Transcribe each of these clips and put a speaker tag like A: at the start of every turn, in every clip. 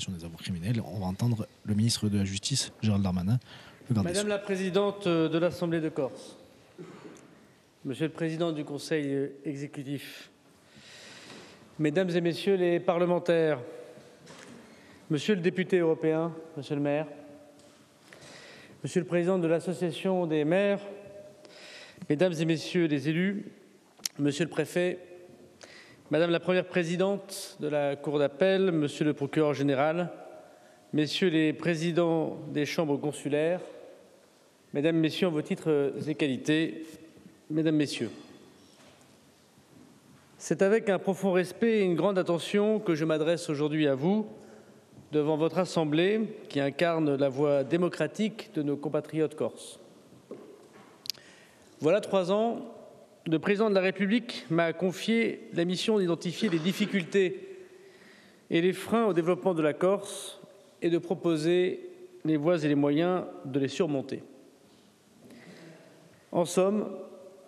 A: des avoirs criminels. On va entendre le ministre de la Justice, Gérald Darmanin.
B: Madame la présidente de l'Assemblée de Corse, Monsieur le président du Conseil exécutif, Mesdames et Messieurs les parlementaires, Monsieur le député européen, Monsieur le maire, Monsieur le président de l'Association des maires, Mesdames et Messieurs les élus, Monsieur le préfet, Madame la première présidente de la Cour d'appel, Monsieur le procureur général, Messieurs les présidents des chambres consulaires, Mesdames, Messieurs, en vos titres et qualités, Mesdames, Messieurs. C'est avec un profond respect et une grande attention que je m'adresse aujourd'hui à vous, devant votre Assemblée qui incarne la voix démocratique de nos compatriotes corses. Voilà 3 ans, le président de la République m'a confié la mission d'identifier les difficultés et les freins au développement de la Corse et de proposer les voies et les moyens de les surmonter. En somme,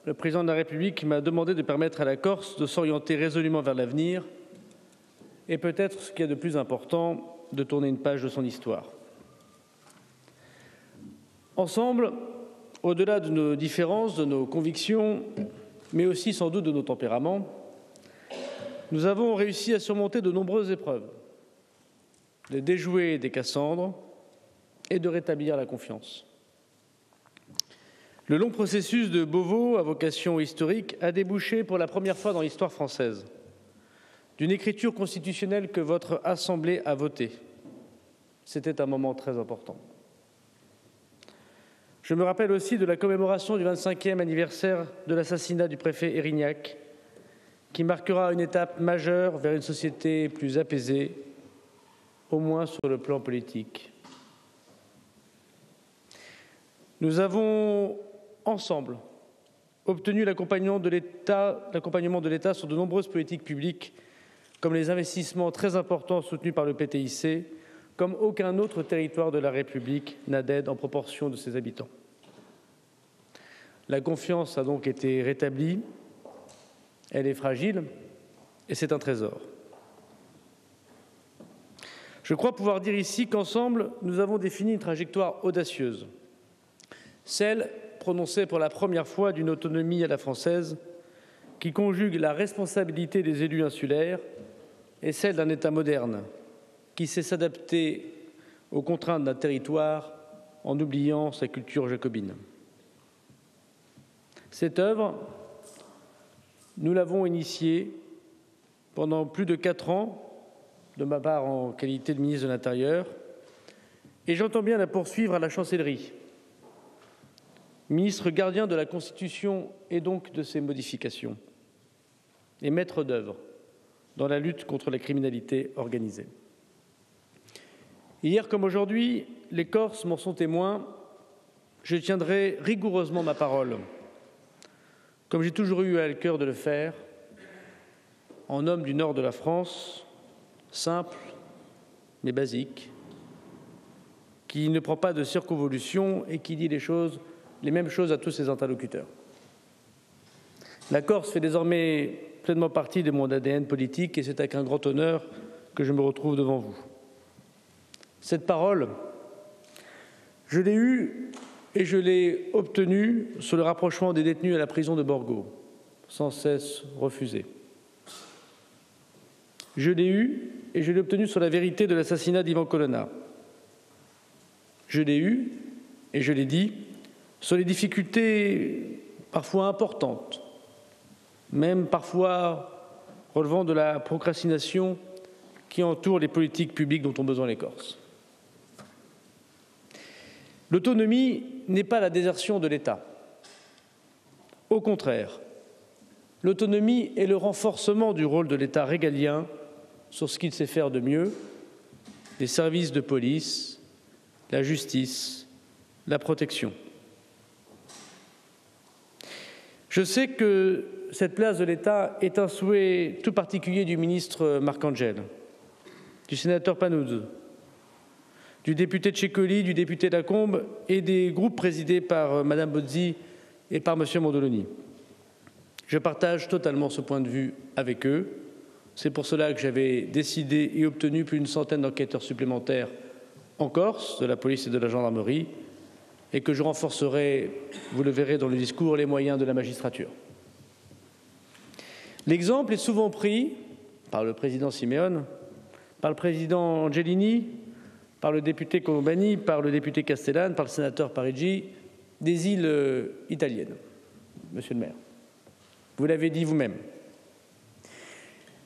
B: le président de la République m'a demandé de permettre à la Corse de s'orienter résolument vers l'avenir et peut-être, ce qu'il y a de plus important, de tourner une page de son histoire. Ensemble, au-delà de nos différences, de nos convictions, mais aussi sans doute de nos tempéraments, nous avons réussi à surmonter de nombreuses épreuves, de déjouer des Cassandres et de rétablir la confiance. Le long processus de Beauvau, à vocation historique, a débouché pour la première fois dans l'histoire française d'une écriture constitutionnelle que votre Assemblée a votée. C'était un moment très important. Je me rappelle aussi de la commémoration du 25e anniversaire de l'assassinat du préfet Erignac, qui marquera une étape majeure vers une société plus apaisée, au moins sur le plan politique. Nous avons ensemble obtenu l'accompagnement de l'État sur de nombreuses politiques publiques, comme les investissements très importants soutenus par le PTIC, comme aucun autre territoire de la République n'a d'aide en proportion de ses habitants. La confiance a donc été rétablie, elle est fragile et c'est un trésor. Je crois pouvoir dire ici qu'ensemble, nous avons défini une trajectoire audacieuse, celle prononcée pour la première fois d'une autonomie à la française qui conjugue la responsabilité des élus insulaires et celle d'un État moderne qui sait s'adapter aux contraintes d'un territoire en oubliant sa culture jacobine. Cette œuvre, nous l'avons initiée pendant plus de 4 ans, de ma part en qualité de ministre de l'Intérieur, et j'entends bien la poursuivre à la Chancellerie, ministre gardien de la Constitution et donc de ses modifications, et maître d'œuvre dans la lutte contre la criminalité organisée. Hier comme aujourd'hui, les Corses m'en sont témoins, je tiendrai rigoureusement ma parole, comme j'ai toujours eu à cœur de le faire, en homme du nord de la France, simple mais basique, qui ne prend pas de circonvolution et qui dit les mêmes choses à tous ses interlocuteurs. La Corse fait désormais pleinement partie de mon ADN politique et c'est avec un grand honneur que je me retrouve devant vous. Cette parole, je l'ai eue et je l'ai obtenue sur le rapprochement des détenus à la prison de Borgo, sans cesse refusé. Je l'ai eue et je l'ai obtenue sur la vérité de l'assassinat d'Ivan Colonna. Je l'ai eue et je l'ai dit sur les difficultés parfois importantes, même parfois relevant de la procrastination qui entoure les politiques publiques dont ont besoin les Corses. L'autonomie n'est pas la désertion de l'État. Au contraire, l'autonomie est le renforcement du rôle de l'État régalien sur ce qu'il sait faire de mieux, les services de police, la justice, la protection. Je sais que cette place de l'État est un souhait tout particulier du ministre Marcangel, du sénateur Panouz, du député Tchekoli, du député Lacombe et des groupes présidés par Mme Bozzi et par M. Mondoloni. Je partage totalement ce point de vue avec eux. C'est pour cela que j'avais décidé et obtenu plus d'une centaine d'enquêteurs supplémentaires en Corse, de la police et de la gendarmerie, et que je renforcerai, vous le verrez dans le discours, les moyens de la magistrature. L'exemple est souvent pris par le président Simeone, par le président Angelini, par le député Colombani, par le député Castellane, par le sénateur Parigi, des îles italiennes, monsieur le maire. Vous l'avez dit vous-même.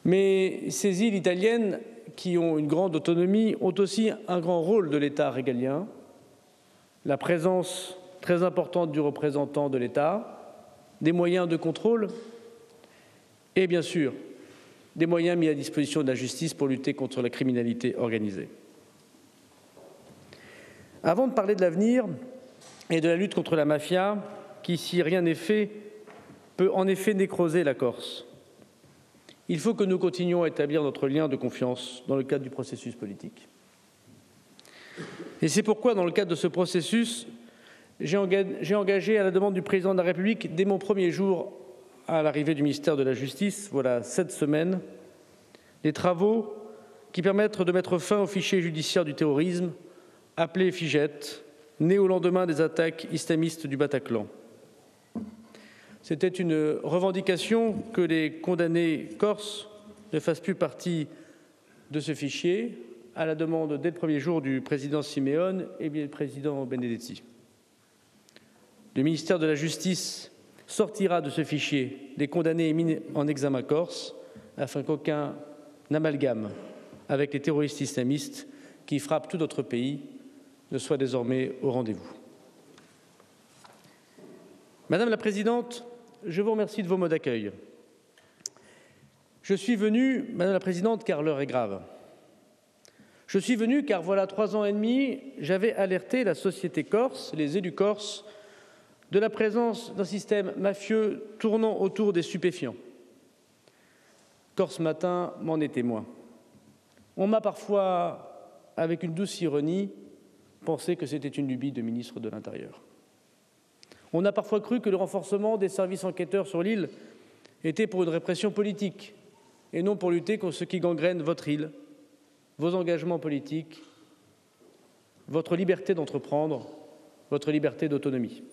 B: Mais ces îles italiennes, qui ont une grande autonomie, ont aussi un grand rôle de l'État régalien, la présence très importante du représentant de l'État, des moyens de contrôle et, bien sûr, des moyens mis à disposition de la justice pour lutter contre la criminalité organisée. Avant de parler de l'avenir et de la lutte contre la mafia, qui, si rien n'est fait, peut en effet nécroser la Corse, il faut que nous continuions à établir notre lien de confiance dans le cadre du processus politique. Et c'est pourquoi, dans le cadre de ce processus, j'ai engagé à la demande du président de la République, dès mon premier jour à l'arrivée du ministère de la Justice, voilà 7 semaines, les travaux qui permettent de mettre fin au fichier judiciaire du terrorisme, appelé FIJET, né au lendemain des attaques islamistes du Bataclan. C'était une revendication que les condamnés corses ne fassent plus partie de ce fichier, à la demande dès le premier jour du président Simeone et du président Benedetti. Le ministère de la Justice sortira de ce fichier des condamnés mis en examen corse afin qu'aucun amalgame avec les terroristes islamistes qui frappent tout notre pays ne soit désormais au rendez-vous. Madame la Présidente, je vous remercie de vos mots d'accueil. Je suis venu, Madame la Présidente, car l'heure est grave. Je suis venu car voilà 3 ans et demi, j'avais alerté la société corse, les élus corses, de la présence d'un système mafieux tournant autour des stupéfiants. Corse Matin m'en est témoin. On m'a parfois, avec une douce ironie, pensé que c'était une lubie de ministre de l'Intérieur. On a parfois cru que le renforcement des services enquêteurs sur l'île était pour une répression politique et non pour lutter contre ce qui gangrène votre île, vos engagements politiques, votre liberté d'entreprendre, votre liberté d'autonomie.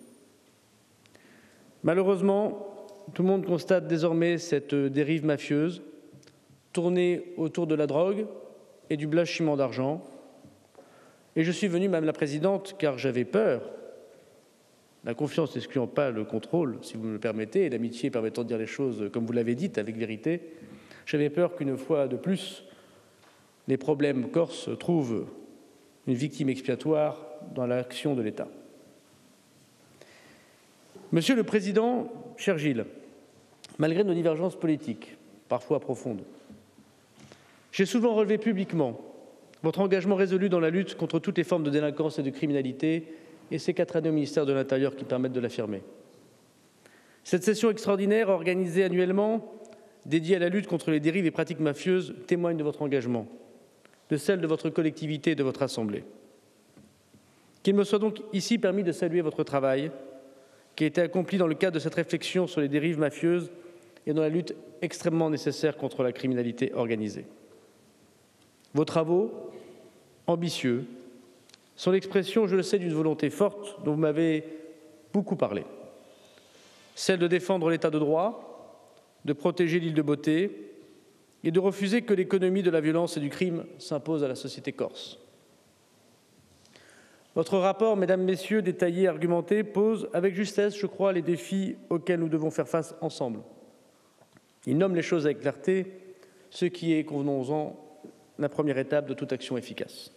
B: Malheureusement, tout le monde constate désormais cette dérive mafieuse tournée autour de la drogue et du blanchiment d'argent. Et je suis venu, Madame la Présidente, car j'avais peur, la confiance n'excluant pas le contrôle, si vous me le permettez, et l'amitié permettant de dire les choses comme vous l'avez dites, avec vérité, j'avais peur qu'une fois de plus, les problèmes corses trouvent une victime expiatoire dans l'action de l'État. Monsieur le Président, cher Gilles, malgré nos divergences politiques, parfois profondes, j'ai souvent relevé publiquement votre engagement résolu dans la lutte contre toutes les formes de délinquance et de criminalité, et ces 4 années au ministère de l'Intérieur qui permettent de l'affirmer. Cette session extraordinaire organisée annuellement, dédiée à la lutte contre les dérives et pratiques mafieuses, témoigne de votre engagement, de celle de votre collectivité et de votre Assemblée. Qu'il me soit donc ici permis de saluer votre travail, qui a été accompli dans le cadre de cette réflexion sur les dérives mafieuses et dans la lutte extrêmement nécessaire contre la criminalité organisée. Vos travaux, ambitieux, sont l'expression, je le sais, d'une volonté forte dont vous m'avez beaucoup parlé. Celle de défendre l'État de droit, de protéger l'île de Beauté et de refuser que l'économie de la violence et du crime s'impose à la société corse. Votre rapport, Mesdames, Messieurs, détaillé et argumenté, pose avec justesse, je crois, les défis auxquels nous devons faire face ensemble. Il nomme les choses avec clarté, ce qui est, convenons-en, la première étape de toute action efficace.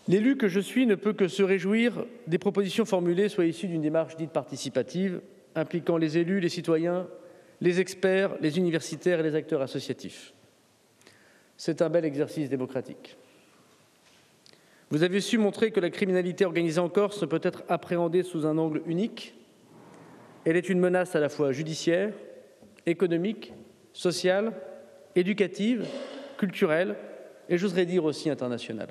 B: L'élu que je suis ne peut que se réjouir des propositions formulées soient issues d'une démarche dite participative, impliquant les élus, les citoyens, les experts, les universitaires et les acteurs associatifs. C'est un bel exercice démocratique. Vous avez su montrer que la criminalité organisée en Corse ne peut être appréhendée sous un angle unique. Elle est une menace à la fois judiciaire, économique, sociale, éducative, culturelle et, j'oserais dire, aussi internationale.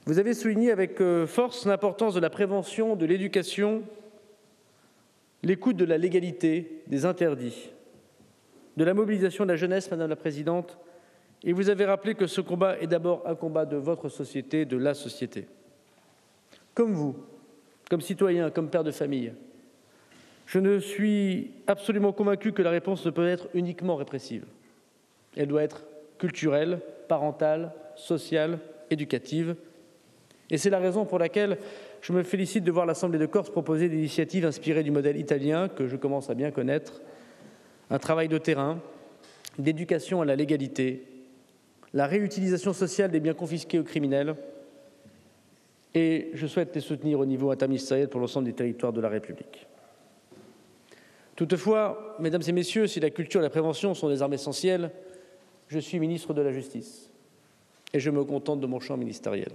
B: Vous avez souligné avec force l'importance de la prévention, de l'éducation, l'écoute de la légalité, des interdits, de la mobilisation de la jeunesse, Madame la Présidente, et vous avez rappelé que ce combat est d'abord un combat de votre société, de la société. Comme vous, comme citoyen, comme père de famille, je ne suis absolument convaincu que la réponse ne peut être uniquement répressive. Elle doit être culturelle, parentale, sociale, éducative. Et c'est la raison pour laquelle je me félicite de voir l'Assemblée de Corse proposer des initiatives inspirées du modèle italien que je commence à bien connaître, un travail de terrain, d'éducation à la légalité, la réutilisation sociale des biens confisqués aux criminels, et je souhaite les soutenir au niveau interministériel pour l'ensemble des territoires de la République. Toutefois, mesdames et messieurs, si la culture et la prévention sont des armes essentielles, je suis ministre de la Justice et je me contente de mon champ ministériel.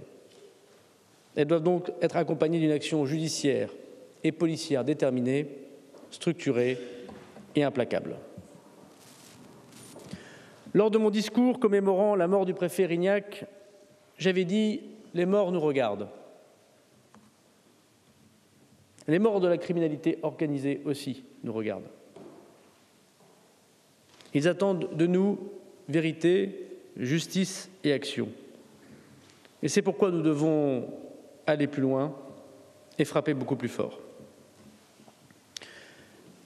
B: Elles doivent donc être accompagnées d'une action judiciaire et policière déterminée, structurée et implacable. Lors de mon discours commémorant la mort du préfet Rignac, j'avais dit « Les morts nous regardent ». Les morts de la criminalité organisée aussi nous regardent. Ils attendent de nous vérité, justice et action. Et c'est pourquoi nous devons aller plus loin et frapper beaucoup plus fort.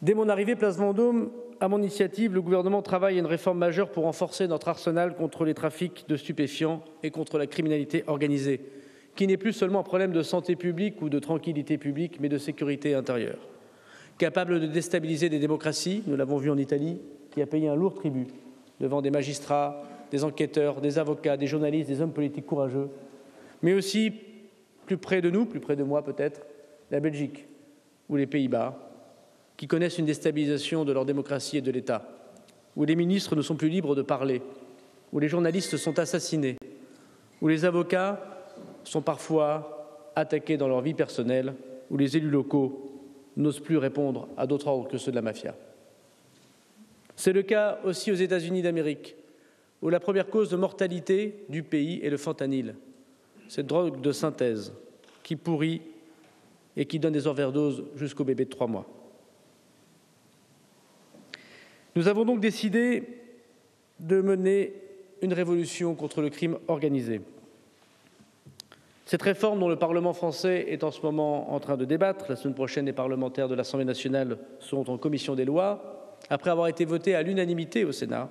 B: Dès mon arrivée place Vendôme, à mon initiative, le gouvernement travaille à une réforme majeure pour renforcer notre arsenal contre les trafics de stupéfiants et contre la criminalité organisée, qui n'est plus seulement un problème de santé publique ou de tranquillité publique, mais de sécurité intérieure. Capable de déstabiliser des démocraties, nous l'avons vu en Italie, qui a payé un lourd tribut devant des magistrats, des enquêteurs, des avocats, des journalistes, des hommes politiques courageux, mais aussi, plus près de nous, plus près de moi peut-être, la Belgique ou les Pays-Bas, qui connaissent une déstabilisation de leur démocratie et de l'État, où les ministres ne sont plus libres de parler, où les journalistes sont assassinés, où les avocats sont parfois attaqués dans leur vie personnelle, où les élus locaux n'osent plus répondre à d'autres ordres que ceux de la mafia. C'est le cas aussi aux États-Unis d'Amérique, où la première cause de mortalité du pays est le fentanyl, cette drogue de synthèse qui pourrit et qui donne des overdoses jusqu'au bébé de 3 mois. Nous avons donc décidé de mener une révolution contre le crime organisé. Cette réforme dont le Parlement français est en ce moment en train de débattre, la semaine prochaine les parlementaires de l'Assemblée nationale seront en commission des lois, après avoir été votée à l'unanimité au Sénat,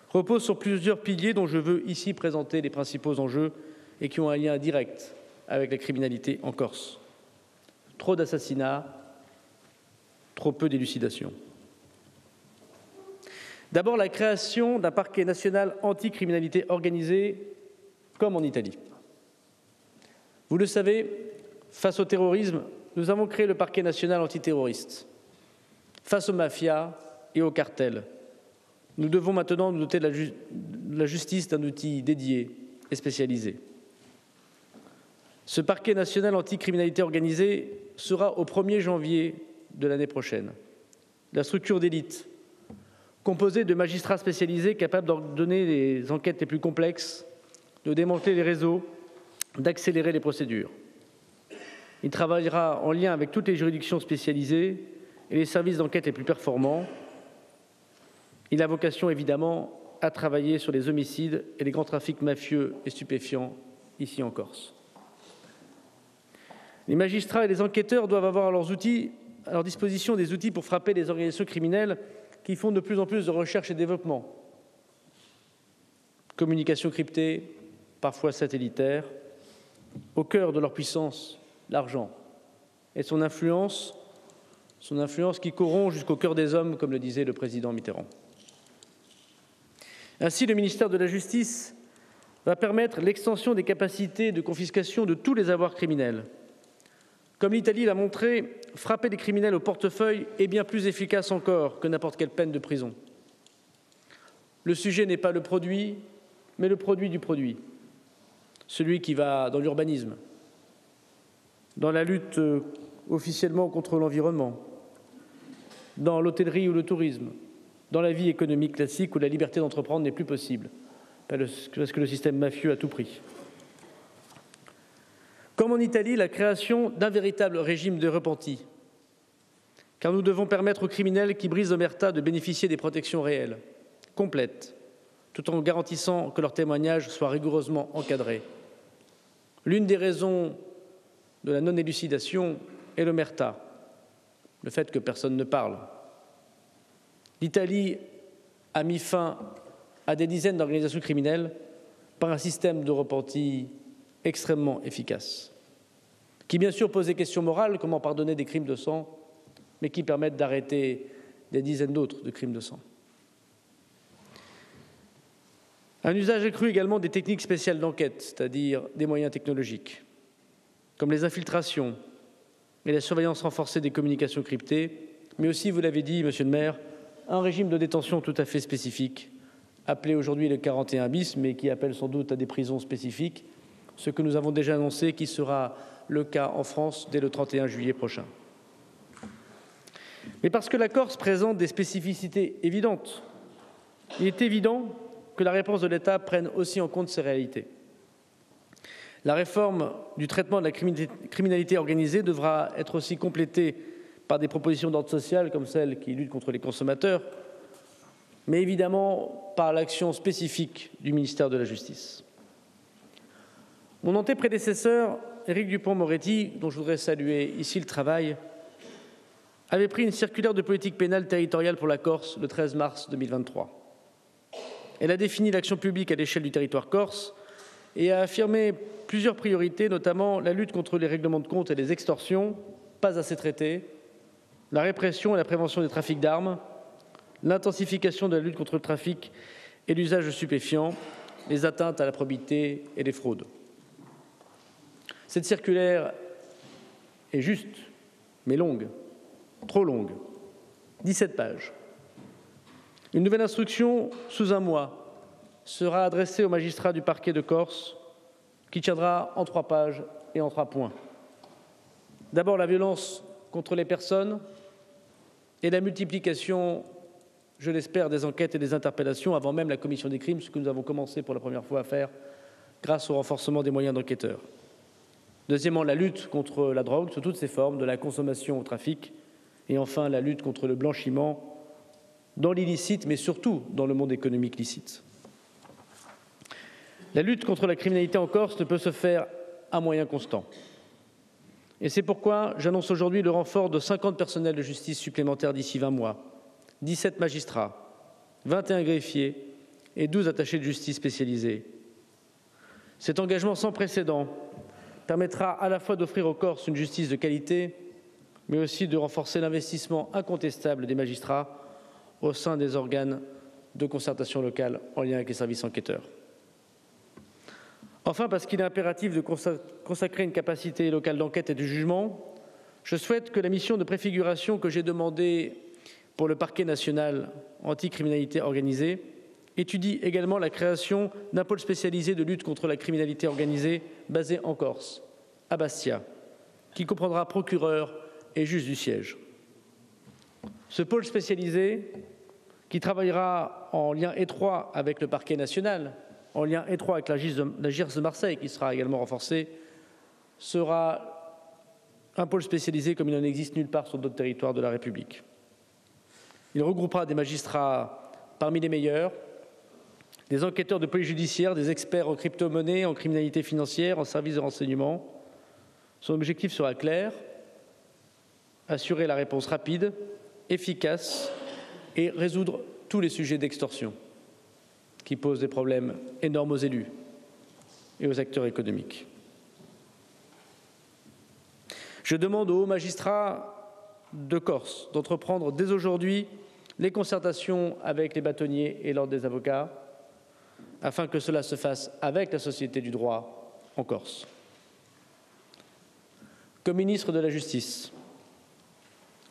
B: repose sur plusieurs piliers dont je veux ici présenter les principaux enjeux et qui ont un lien direct avec la criminalité en Corse. Trop d'assassinats, trop peu d'élucidation. D'abord, la création d'un parquet national anti-criminalité organisée, comme en Italie. Vous le savez, face au terrorisme, nous avons créé le parquet national antiterroriste. Face aux mafias et aux cartels, nous devons maintenant nous doter de la justice d'un outil dédié et spécialisé. Ce parquet national anti-criminalité organisée sera au 1er janvier de l'année prochaine. La structure d'élite, composée de magistrats spécialisés capables d'ordonner les enquêtes les plus complexes, de démanteler les réseaux, d'accélérer les procédures. Il travaillera en lien avec toutes les juridictions spécialisées et les services d'enquête les plus performants. Il a vocation évidemment à travailler sur les homicides et les grands trafics mafieux et stupéfiants ici en Corse. Les magistrats et les enquêteurs doivent avoir à leur disposition des outils pour frapper les organisations criminelles qui font de plus en plus de recherche et développement. Communication cryptée, parfois satellitaire, au cœur de leur puissance, l'argent et son influence qui corrompt jusqu'au cœur des hommes, comme le disait le président Mitterrand. Ainsi, le ministère de la Justice va permettre l'extension des capacités de confiscation de tous les avoirs criminels. Comme l'Italie l'a montré, frapper des criminels au portefeuille est bien plus efficace encore que n'importe quelle peine de prison. Le sujet n'est pas le produit, mais le produit du produit. Celui qui va dans l'urbanisme, dans la lutte officiellement contre l'environnement, dans l'hôtellerie ou le tourisme, dans la vie économique classique où la liberté d'entreprendre n'est plus possible, parce que le système mafieux a tout pris. Comme en Italie, la création d'un véritable régime de repentis car nous devons permettre aux criminels qui brisent l'omerta de bénéficier des protections réelles, complètes, tout en garantissant que leurs témoignages soient rigoureusement encadrés. L'une des raisons de la non-élucidation est l'omerta, le fait que personne ne parle. L'Italie a mis fin à des dizaines d'organisations criminelles par un système de repenti extrêmement efficace, qui bien sûr pose des questions morales, comment pardonner des crimes de sang, mais qui permettent d'arrêter des dizaines d'autres de crimes de sang. Un usage accru également des techniques spéciales d'enquête, c'est-à-dire des moyens technologiques, comme les infiltrations et la surveillance renforcée des communications cryptées, mais aussi, vous l'avez dit, Monsieur le maire, un régime de détention tout à fait spécifique, appelé aujourd'hui le 41 bis, mais qui appelle sans doute à des prisons spécifiques, ce que nous avons déjà annoncé qui sera le cas en France dès le 31 juillet prochain. Mais parce que la Corse présente des spécificités évidentes, il est évident que la réponse de l'État prenne aussi en compte ces réalités. La réforme du traitement de la criminalité organisée devra être aussi complétée par des propositions d'ordre social comme celle qui lutte contre les consommateurs, mais évidemment par l'action spécifique du ministère de la Justice. Mon antéprédécesseur, Éric Dupond-Moretti, dont je voudrais saluer ici le travail, avait pris une circulaire de politique pénale territoriale pour la Corse le 13 mars 2023. Elle a défini l'action publique à l'échelle du territoire corse et a affirmé plusieurs priorités, notamment la lutte contre les règlements de compte et les extorsions, pas assez traitées, la répression et la prévention des trafics d'armes, l'intensification de la lutte contre le trafic et l'usage de stupéfiants, les atteintes à la probité et les fraudes. Cette circulaire est juste, mais longue, trop longue, 17 pages. Une nouvelle instruction, sous un mois, sera adressée aux magistrats du parquet de Corse, qui tiendra en 3 pages et en 3 points. D'abord, la violence contre les personnes et la multiplication, je l'espère, des enquêtes et des interpellations avant même la commission des crimes, ce que nous avons commencé pour la première fois à faire grâce au renforcement des moyens d'enquêteurs. Deuxièmement, la lutte contre la drogue sous toutes ses formes, de la consommation au trafic. Et enfin, la lutte contre le blanchiment dans l'illicite, mais surtout dans le monde économique licite. La lutte contre la criminalité en Corse ne peut se faire à moyens constants. Et c'est pourquoi j'annonce aujourd'hui le renfort de 50 personnels de justice supplémentaires d'ici 20 mois, 17 magistrats, 21 greffiers et 12 attachés de justice spécialisés. Cet engagement sans précédent permettra à la fois d'offrir aux Corses une justice de qualité, mais aussi de renforcer l'investissement incontestable des magistrats au sein des organes de concertation locale en lien avec les services enquêteurs. Enfin, parce qu'il est impératif de consacrer une capacité locale d'enquête et de jugement, je souhaite que la mission de préfiguration que j'ai demandée pour le parquet national anticriminalité organisée étudie également la création d'un pôle spécialisé de lutte contre la criminalité organisée basé en Corse, à Bastia, qui comprendra procureur et juge du siège. Ce pôle spécialisé, qui travaillera en lien étroit avec le parquet national, en lien étroit avec la GIRS de Marseille, qui sera également renforcée, sera un pôle spécialisé comme il n'en existe nulle part sur d'autres territoires de la République. Il regroupera des magistrats parmi les meilleurs, des enquêteurs de police judiciaire, des experts en crypto-monnaie, en criminalité financière, en services de renseignement. Son objectif sera clair, assurer la réponse rapide, efficace et résoudre tous les sujets d'extorsion qui posent des problèmes énormes aux élus et aux acteurs économiques. Je demande aux hauts magistrats de Corse d'entreprendre dès aujourd'hui les concertations avec les bâtonniers et l'ordre des avocats afin que cela se fasse avec la société du droit en Corse. Comme ministre de la Justice,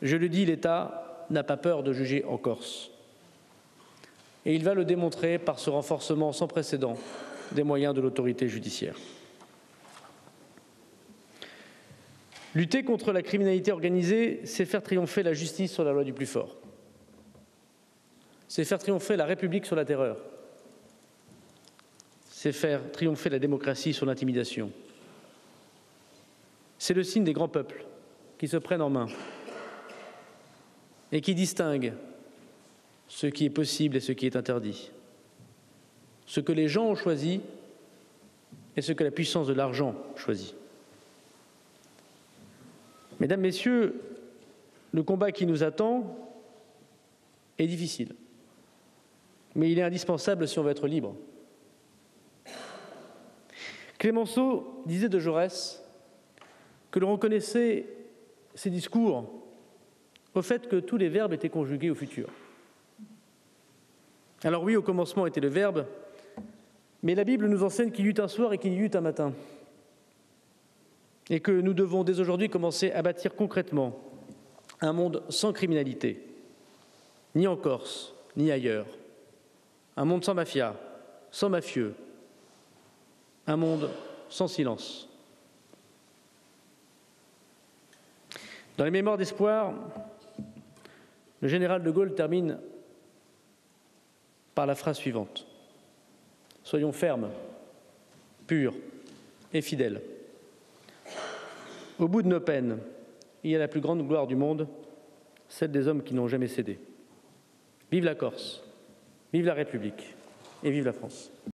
B: je le dis, l'État n'a pas peur de juger en Corse. Et il va le démontrer par ce renforcement sans précédent des moyens de l'autorité judiciaire. Lutter contre la criminalité organisée, c'est faire triompher la justice sur la loi du plus fort. C'est faire triompher la République sur la terreur. C'est faire triompher la démocratie sur l'intimidation. C'est le signe des grands peuples qui se prennent en main et qui distingue ce qui est possible et ce qui est interdit, ce que les gens ont choisi et ce que la puissance de l'argent choisit. Mesdames, Messieurs, le combat qui nous attend est difficile, mais il est indispensable si on veut être libre. Clémenceau disait de Jaurès que l'on reconnaissait ses discours au fait que tous les verbes étaient conjugués au futur. Alors oui, au commencement était le Verbe, mais la Bible nous enseigne qu'il y eut un soir et qu'il y eut un matin, et que nous devons dès aujourd'hui commencer à bâtir concrètement un monde sans criminalité, ni en Corse, ni ailleurs, un monde sans mafia, sans mafieux, un monde sans silence. Dans les Mémoires d'espoir, le général de Gaulle termine par la phrase suivante: soyons fermes, purs et fidèles. Au bout de nos peines, il y a la plus grande gloire du monde, celle des hommes qui n'ont jamais cédé. Vive la Corse, vive la République et vive la France.